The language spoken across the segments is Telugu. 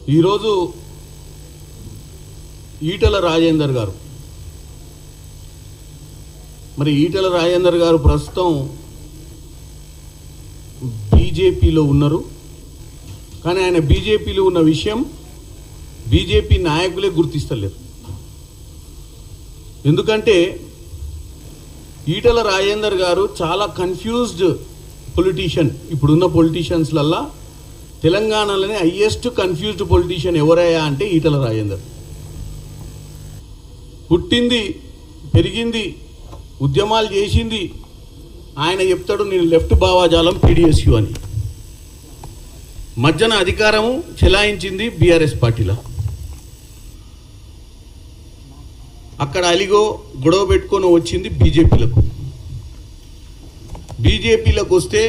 ఈరోజు ఈటల రాజేందర్ గారు ఈటల రాజేందర్ గారు ప్రస్తుతం బీజేపీలో ఉన్నారు. కానీ ఆయన బీజేపీలో ఉన్న విషయం బీజేపీ నాయకులే గుర్తిస్తలేరు. ఎందుకంటే ఈటల రాజేందర్ గారు చాలా కన్ఫ్యూజ్డ్ పొలిటీషియన్. ఇప్పుడున్న పొలిటీషియన్స్లల్లా తెలంగాణలోనే హైయెస్ట్ కన్ఫ్యూజ్డ్ పొలిటీషియన్ ఎవరయ్యా అంటే ఈటల రాజేందర్. పుట్టింది పెరిగింది ఉద్యమాలు చేసింది. ఆయన చెప్తాడు నేను లెఫ్ట్ భావాజాలం పీడిఎస్యు అని. మధ్యన అధికారము చెలాయించింది బీఆర్ఎస్ పార్టీలో. అక్కడ అలిగో గొడవ పెట్టుకొని వచ్చింది బీజేపీలకు వస్తే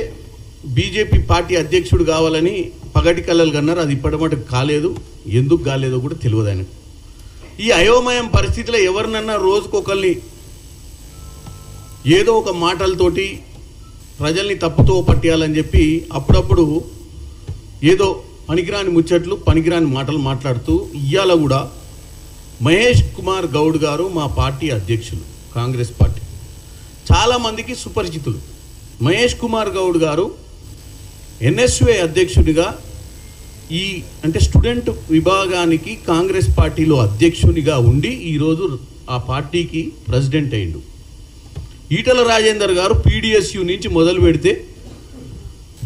బీజేపీ పార్టీ అధ్యక్షుడు కావాలని పగటి కళ్ళలు కన్నారు. అది ఇప్పటిమటుకు కాలేదు. ఎందుకు కాలేదో కూడా తెలియదు ఆయనకు. ఈ అయోమయం పరిస్థితిలో ఎవరినన్నా రోజుకొకరిని ఏదో ఒక మాటలతోటి ప్రజల్ని తప్పుతో పట్టేయాలని చెప్పి అప్పుడప్పుడు ఏదో పనికిరాని ముచ్చట్లు పనికిరాని మాటలు మాట్లాడుతూ ఇవాళ కూడా మహేష్ కుమార్ గౌడ్ గారు మా పార్టీ అధ్యక్షులు, కాంగ్రెస్ పార్టీ చాలామందికి సుపరిచితులు. మహేష్ కుమార్ గౌడ్ గారు ఎన్ఎస్యుఐ అధ్యక్షుడిగా అంటే స్టూడెంట్ విభాగానికి కాంగ్రెస్ పార్టీలో అధ్యక్షునిగా ఉండి ఈరోజు ఆ పార్టీకి ప్రెసిడెంట్ అయిండు. ఈటల రాజేందర్ గారు పీడిఎస్యు నుంచి మొదలు పెడితే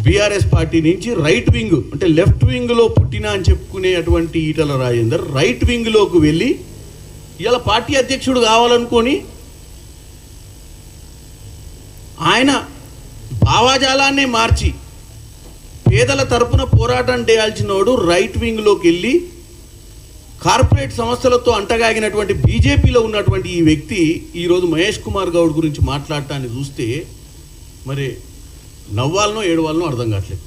బీఆర్ఎస్ పార్టీ నుంచి రైట్ వింగ్ అంటే లెఫ్ట్ వింగ్లో పుట్టిన అని చెప్పుకునేటువంటి ఈటల రాజేందర్ రైట్ వింగ్లోకి వెళ్ళి ఇలా పార్టీ అధ్యక్షుడు కావాలనుకొని ఆయన భావాజాలాన్నే మార్చి పేదల తరపున పోరాటం చేయాల్సినోడు రైట్ వింగ్లోకి వెళ్ళి కార్పొరేట్ సంస్థలతో అంటగాగినటువంటి బీజేపీలో ఉన్నటువంటి ఈ వ్యక్తి ఈరోజు మహేష్ కుమార్ గౌడ్ గురించి మాట్లాడటాన్ని చూస్తే మరి నవ్వాలనో ఏడవాలనో అర్థం కావట్లేదు.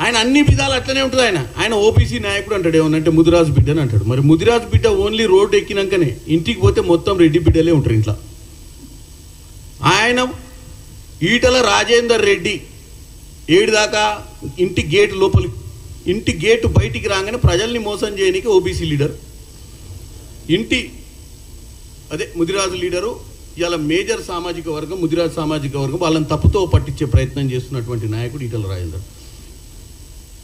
ఆయన అన్ని విధాలు అట్లనే ఉంటుంది. ఆయన ఓబీసీ నాయకుడు అంటాడు. ఏమనంటే ముదిరాజు బిడ్డ అని అంటాడు. మరి ముదిరాజు బిడ్డ ఓన్లీ రోడ్డు ఎక్కినాకనే, ఇంటికి పోతే మొత్తం రెడ్డి బిడ్డలే ఉంటారు ఇంట్లో. ఆయన ఈటల రాజేందర్ రెడ్డి 7 దాకా ఇంటి గేటు బయటికి రాగానే ప్రజల్ని మోసం చేయడానికి ఓబీసీ లీడర్, ముదిరాజు లీడరు. ఇలా మేజర్ సామాజిక వర్గం ముదిరాజు సామాజిక వర్గం వాళ్ళని తప్పుతో పట్టించే ప్రయత్నం చేస్తున్నటువంటి నాయకుడు ఈటల రాజేందర్.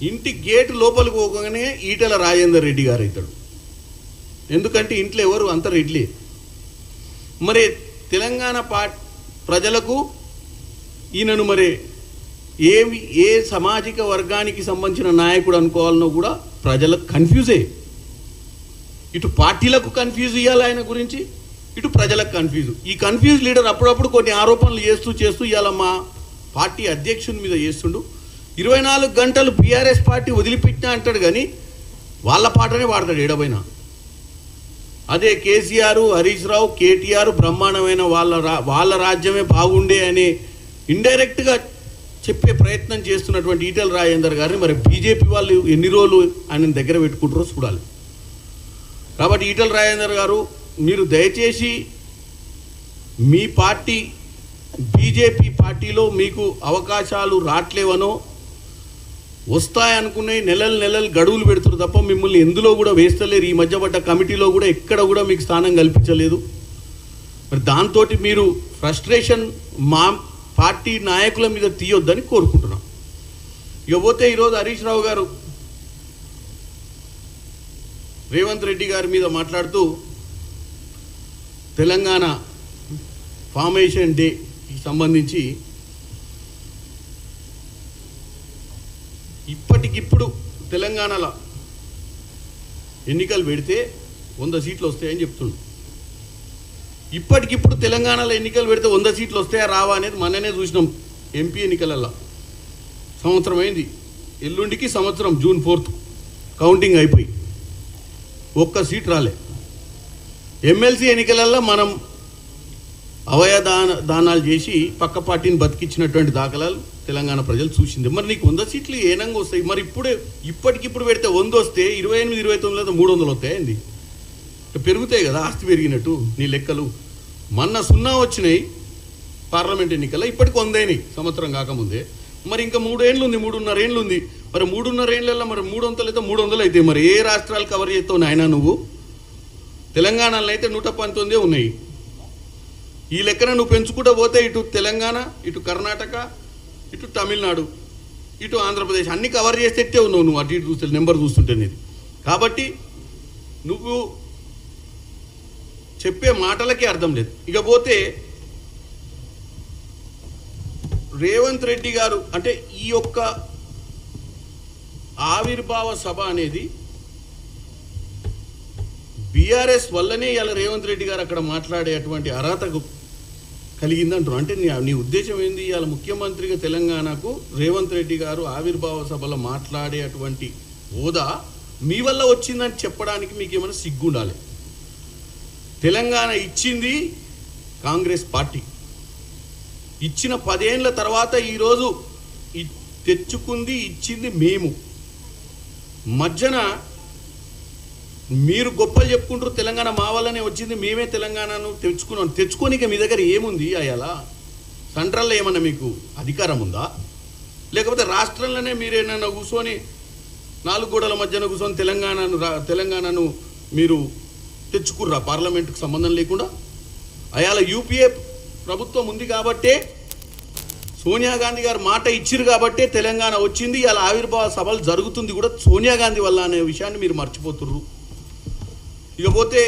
ఇంటి గేటు లోపలికి పోగానే ఈటల రాజేందర్ రెడ్డి గారు అవుతాడు. ఎందుకంటే ఇంట్లో ఎవరు అంత రెడ్లే. మరి తెలంగాణ ప్రజలకు ఈయనను మరి ఏ సామాజిక వర్గానికి సంబంధించిన నాయకుడు అనుకోవాలనో కూడా ప్రజలకు కన్ఫ్యూజే. ఇటు పార్టీలకు కన్ఫ్యూజ్ ఇవ్వాలి ఆయన గురించి, ఇటు ప్రజలకు కన్ఫ్యూజ్. ఈ కన్ఫ్యూజ్ లీడర్ అప్పుడప్పుడు కొన్ని ఆరోపణలు చేస్తూ ఇవాళ మా పార్టీ అధ్యక్షుని మీద చేస్తుండు. 24 గంటలు బీఆర్ఎస్ పార్టీ వదిలిపెట్టినా అంటాడు కానీ వాళ్ళ పాటనే వాడతాడు ఏడబైనా. అదే కేసీఆర్, హరీష్ రావు, కేటీఆర్ బ్రహ్మాండమైన వాళ్ళ రాజ్యమే బాగుండే అని ఇండైరెక్ట్గా చెప్పే ప్రయత్నం చేస్తున్నటువంటి ఈటల రాజేందర్ గారిని మరి బీజేపీ వాళ్ళు ఎన్ని రోజులు ఆయన దగ్గర పెట్టుకుంటారో చూడాలి. కాబట్టి ఈటల రాజేందర్ గారు మీరు దయచేసి మీ పార్టీ బీజేపీ పార్టీలో మీకు అవకాశాలు రాట్లేవనో వస్తాయనుకునే నెలలు గడువులు పెడుతున్నారు తప్ప మిమ్మల్ని ఎందులో కూడా వేస్తలేరు. ఈ మధ్య పడ్డ కమిటీలో కూడా ఎక్కడ కూడా మీకు స్థానం కల్పించలేదు. మరి దాంతో మీరు ఫ్రస్ట్రేషన్ మా పార్టీ నాయకుల మీద తీయొద్దని కోరుకుంటున్నాం. ఇకపోతే ఈరోజు హరీష్ రావు గారు రేవంత్ రెడ్డి గారి మీద మాట్లాడుతూ తెలంగాణ ఫార్మేషన్ డేకి సంబంధించి ఇప్పటికిప్పుడు తెలంగాణలో ఎన్నికలు పెడితే 100 సీట్లు వస్తాయని చెప్తుండు. ఇప్పటికిప్పుడు తెలంగాణలో ఎన్నికలు పెడితే 100 సీట్లు వస్తాయా రావా అనేది మననే చూసినాం. ఎంపీ ఎన్నికలలో సంవత్సరం అయింది. ఎల్లుండికి సంవత్సరం జూన్ 4th కౌంటింగ్ అయిపోయి 1 సీట్ రాలే. ఎమ్మెల్సీ ఎన్నికలలో మనం అవయదానాలు చేసి పక్క పార్టీని బతికించినటువంటి దాఖలాలు తెలంగాణ ప్రజలు చూసింది. మరి నీకు 100 సీట్లు ఏనంగా వస్తాయి. మరి ఇప్పటికిప్పుడు పెడితే 100 వస్తే 28, 29 300 వస్తాయండి. పెరుగుతాయి కదా, ఆస్తి పెరిగినట్టు నీ లెక్కలు. మొన్న 0 వచ్చినాయి పార్లమెంట్ ఎన్నికల్లో, ఇప్పటికి 100 అయినాయి సంవత్సరం కాకముందే. మరి ఇంకా 3 ఏళ్ళు ఉంది, 3.5 ఏళ్ళు ఉంది. మరి 3.5 ఏళ్ళల్లో మరి 300 అయితే 300 అయితే మరి ఏ రాష్ట్రాలు కవర్ చేస్తావు నాయన నువ్వు? తెలంగాణలో అయితే 119 ఉన్నాయి. ఈ లెక్కన నువ్వు పెంచుకుంటూ పోతే ఇటు తెలంగాణ, ఇటు కర్ణాటక, ఇటు తమిళనాడు, ఇటు ఆంధ్రప్రదేశ్ అన్నీ కవర్ చేసేట్టే ఉన్నావు నువ్వు అటు ఇటు చూస్తే నెంబర్ చూస్తుంటే నీది. కాబట్టి నువ్వు చెప్పే మాటలకే అర్థం లేదు. ఇకపోతే రేవంత్ రెడ్డి గారు అంటే ఈ యొక్క ఆవిర్భావ సభ అనేది బీఆర్ఎస్ వల్లనే ఇలా రేవంత్ రెడ్డి గారు అక్కడ మాట్లాడేటువంటి అర్హత కలిగిందంటారు. అంటే నీ ఉద్దేశం ఏంది? ఇవాళ ముఖ్యమంత్రిగా తెలంగాణకు రేవంత్ రెడ్డి గారు ఆవిర్భావ సభలో మాట్లాడేటువంటి హోదా మీ వల్ల వచ్చిందని చెప్పడానికి మీకు ఏమైనా సిగ్గు ఉండాలి. తెలంగాణ ఇచ్చింది కాంగ్రెస్ పార్టీ. ఇచ్చిన 10 ఏళ్ల తర్వాత ఈరోజు తెచ్చుకుంది ఇచ్చింది మేము. మధ్యన మీరు గొప్పలు చెప్పుకుంటారు, తెలంగాణ మా వల్లనే వచ్చింది, మేమే తెలంగాణను తెచ్చుకున్నాం. తెచ్చుకోనిక మీ దగ్గర ఏముంది? అయ్యాలా సెంట్రల్లో ఏమన్నా మీకు అధికారం ఉందా? లేకపోతే రాష్ట్రంలోనే మీరేమన్నా కూర్చొని 4 గోడల మధ్యన కూర్చొని తెలంగాణను మీరు తెచ్చుకుర్రా పార్లమెంటుకు సంబంధం లేకుండా? అయాల యూపీఏ ప్రభుత్వం ఉంది కాబట్టే, సోనియా గాంధీ గారు మాట ఇచ్చిరు కాబట్టే తెలంగాణ వచ్చింది. ఇలా ఆవిర్భావ సభలు జరుగుతుంది కూడా సోనియా గాంధీ వల్ల అనే విషయాన్ని మీరు మర్చిపోతుర్రు. ఇకపోతే